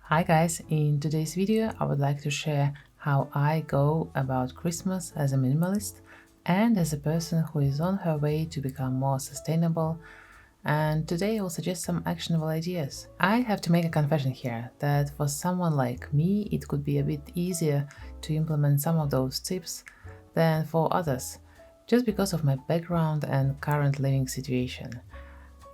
Hi guys, in today's video I would like to share how I go about Christmas as a minimalist and as a person who is on her way to become more sustainable. And today I will suggest some actionable ideas. I have to make a confession here that for someone like me it could be a bit easier to implement some of those tips than for others, just because of my background and current living situation.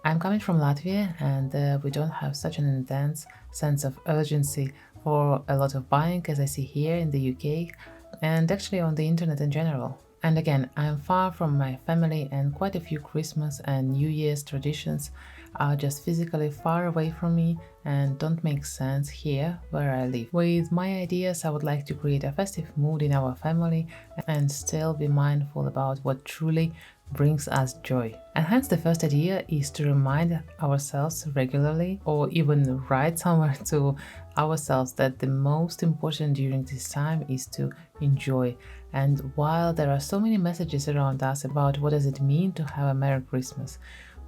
I'm coming from Latvia and we don't have such an intense sense of urgency for a lot of buying as I see here in the UK and actually on the internet in general. And again, I'm far from my family and quite a few Christmas and New Year's traditions are just physically far away from me and don't make sense here where I live. With my ideas, I would like to create a festive mood in our family and still be mindful about what truly brings us joy. And hence the first idea is to remind ourselves regularly or even write somewhere to ourselves that the most important during this time is to enjoy. And while there are so many messages around us about what does it mean to have a Merry Christmas,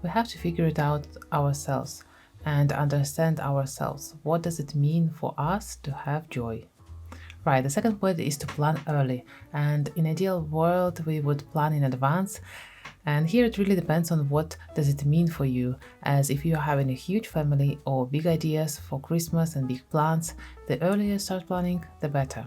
we have to figure it out ourselves and understand ourselves. What does it mean for us to have joy? Right, the second point is to plan early, and in ideal world we would plan in advance, and here it really depends on what does it mean for you, as if you're having a huge family or big ideas for Christmas and big plans, the earlier you start planning, the better.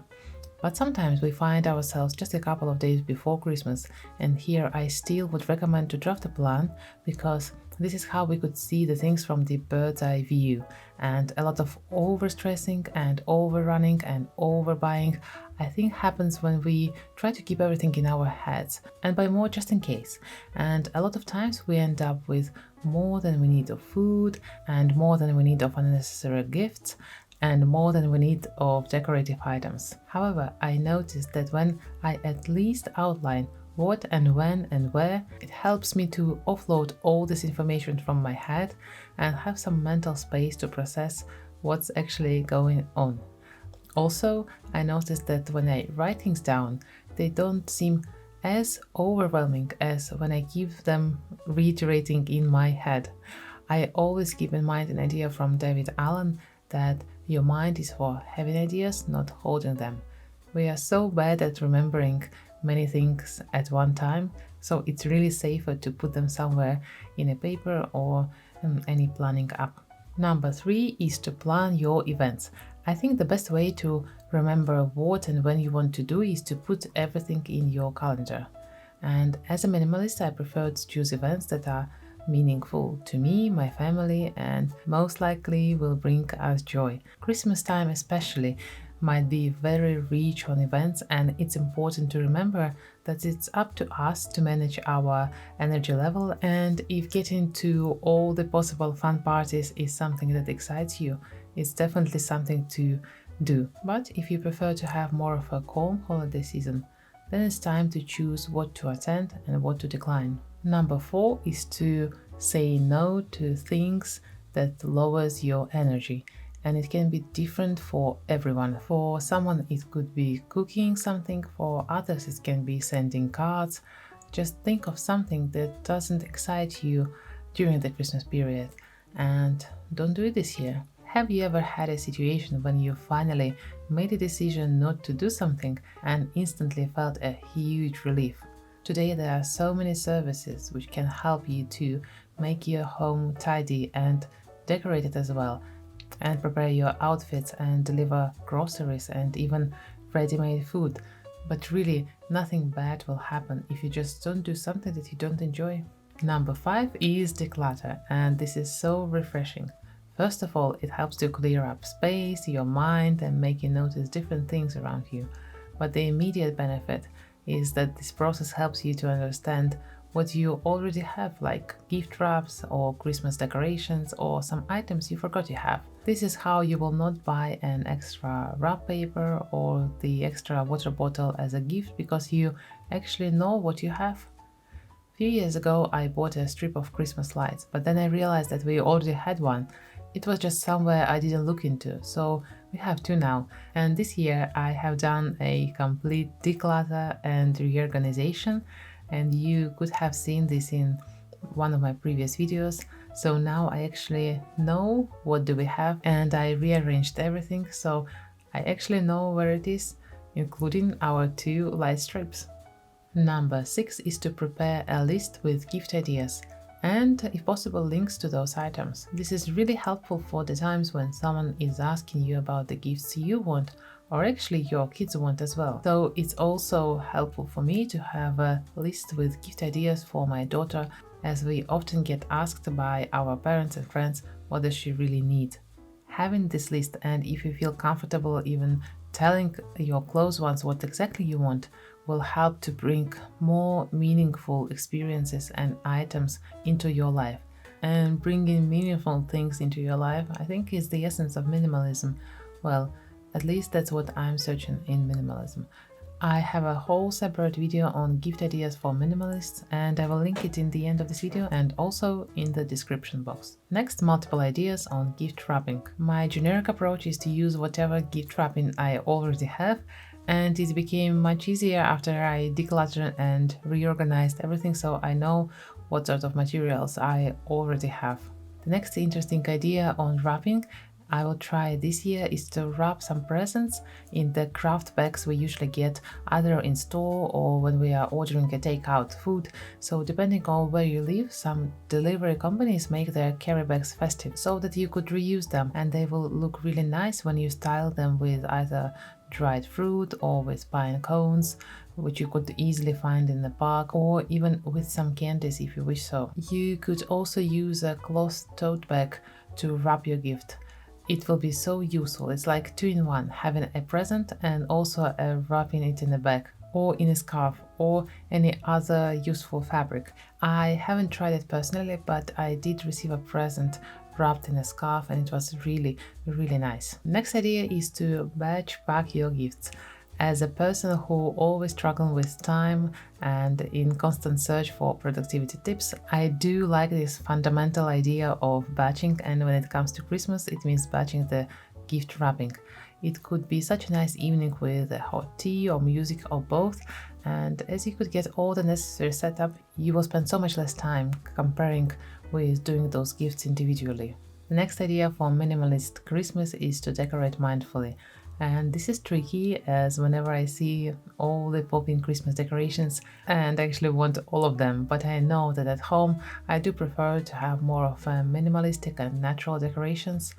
But sometimes we find ourselves just a couple of days before Christmas, and here I still would recommend to draft a plan because this is how we could see the things from the bird's eye view, and a lot of overstressing and overrunning and overbuying I think happens when we try to keep everything in our heads and buy more just in case. And a lot of times we end up with more than we need of food and more than we need of unnecessary gifts and more than we need of decorative items. However, I noticed that when I at least outline what and when and where, it helps me to offload all this information from my head and have some mental space to process what's actually going on. Also, I noticed that when I write things down, they don't seem as overwhelming as when I keep them reiterating in my head. I always keep in mind an idea from David Allen that your mind is for having ideas, not holding them. We are so bad at remembering many things at one time, so it's really safer to put them somewhere in a paper or any planning app. Number 3 is to plan your events. I think the best way to remember what and when you want to do is to put everything in your calendar. And as a minimalist, I prefer to choose events that are meaningful to me, my family, and most likely will bring us joy. Christmas time especially might be very rich on events, and it's important to remember that it's up to us to manage our energy level, and if getting to all the possible fun parties is something that excites you, it's definitely something to do. But if you prefer to have more of a calm holiday season, then it's time to choose what to attend and what to decline. Number 4 is to say no to things that lowers your energy, and it can be different for everyone. For someone it could be cooking something, for others it can be sending cards. Just think of something that doesn't excite you during the Christmas period and don't do it this year. Have you ever had a situation when you finally made a decision not to do something and instantly felt a huge relief? Today there are so many services which can help you to make your home tidy and decorated as well, and prepare your outfits and deliver groceries and even ready-made food. But really, nothing bad will happen if you just don't do something that you don't enjoy. Number 5 is declutter, and this is so refreshing. First of all, it helps to clear up space, your mind, and make you notice different things around you. But the immediate benefit is that this process helps you to understand what you already have, like gift wraps or Christmas decorations or some items you forgot you have. This is how you will not buy an extra wrap paper or the extra water bottle as a gift because you actually know what you have. A few years ago I bought a strip of Christmas lights, but then I realized that we already had one. It was just somewhere I didn't look into, so we have two now. And this year I have done a complete declutter and reorganization, and you could have seen this in one of my previous videos. So now I actually know what do we have, and I rearranged everything, so I actually know where it is, including our 2 light strips. Number 6 is to prepare a list with gift ideas and, if possible, links to those items. This is really helpful for the times when someone is asking you about the gifts you want, or actually your kids want as well. So it's also helpful for me to have a list with gift ideas for my daughter, as we often get asked by our parents and friends what does she really need. Having this list, and if you feel comfortable even telling your close ones what exactly you want, will help to bring more meaningful experiences and items into your life. And bringing meaningful things into your life, I think, is the essence of minimalism. Well, at least that's what I'm searching in minimalism. I have a whole separate video on gift ideas for minimalists, and I will link it in the end of this video and also in the description box. Next, multiple ideas on gift wrapping. My generic approach is to use whatever gift wrapping I already have, and it became much easier after I decluttered and reorganized everything, so I know what sort of materials I already have. The next interesting idea on wrapping I will try this year is to wrap some presents in the craft bags we usually get either in store or when we are ordering a takeout food. So depending on where you live, some delivery companies make their carry bags festive so that you could reuse them, and they will look really nice when you style them with either dried fruit or with pine cones, which you could easily find in the park, or even with some candies if you wish so. You could also use a cloth tote bag to wrap your gift. It will be so useful. It's like 2-in-1, having a present and also wrapping it in a bag or in a scarf or any other useful fabric. I haven't tried it personally, but I did receive a present wrapped in a scarf and it was really, really nice. Next idea is to batch pack your gifts. As a person who always struggles with time and in constant search for productivity tips, I do like this fundamental idea of batching, and when it comes to Christmas, it means batching the gift wrapping. It could be such a nice evening with a hot tea or music or both, and as you could get all the necessary setup, you will spend so much less time comparing with doing those gifts individually. The next idea for minimalist Christmas is to decorate mindfully. And this is tricky, as whenever I see all the popping Christmas decorations, and I actually want all of them, but I know that at home I do prefer to have more of a minimalistic and natural decorations.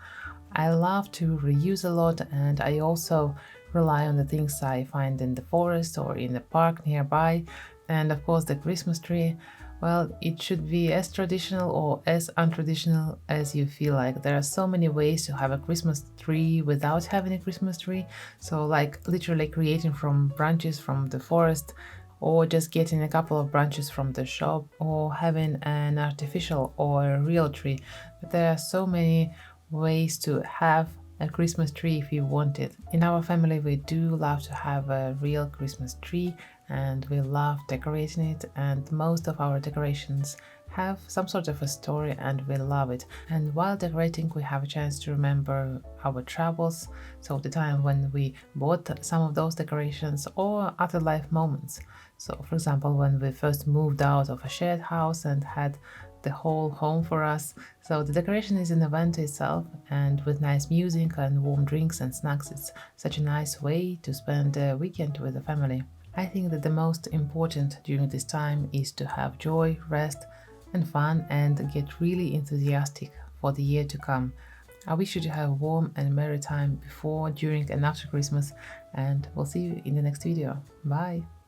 I love to reuse a lot, and I also rely on the things I find in the forest or in the park nearby. And of course the Christmas tree, well, it should be as traditional or as untraditional as you feel like. There are so many ways to have a Christmas tree without having a Christmas tree. So like literally creating from branches from the forest, or just getting a couple of branches from the shop, or having an artificial or a real tree. But there are so many ways to have a Christmas tree if you want it. In our family, we do love to have a real Christmas tree, and we love decorating it, and most of our decorations have some sort of a story and we love it. And while decorating, we have a chance to remember our travels, so the time when we bought some of those decorations, or other life moments. So for example, when we first moved out of a shared house and had the whole home for us. So the decoration is an event itself, and with nice music and warm drinks and snacks, it's such a nice way to spend a weekend with the family. I think that the most important during this time is to have joy, rest and fun, and get really enthusiastic for the year to come. I wish you to have a warm and merry time before, during and after Christmas, and we'll see you in the next video. Bye!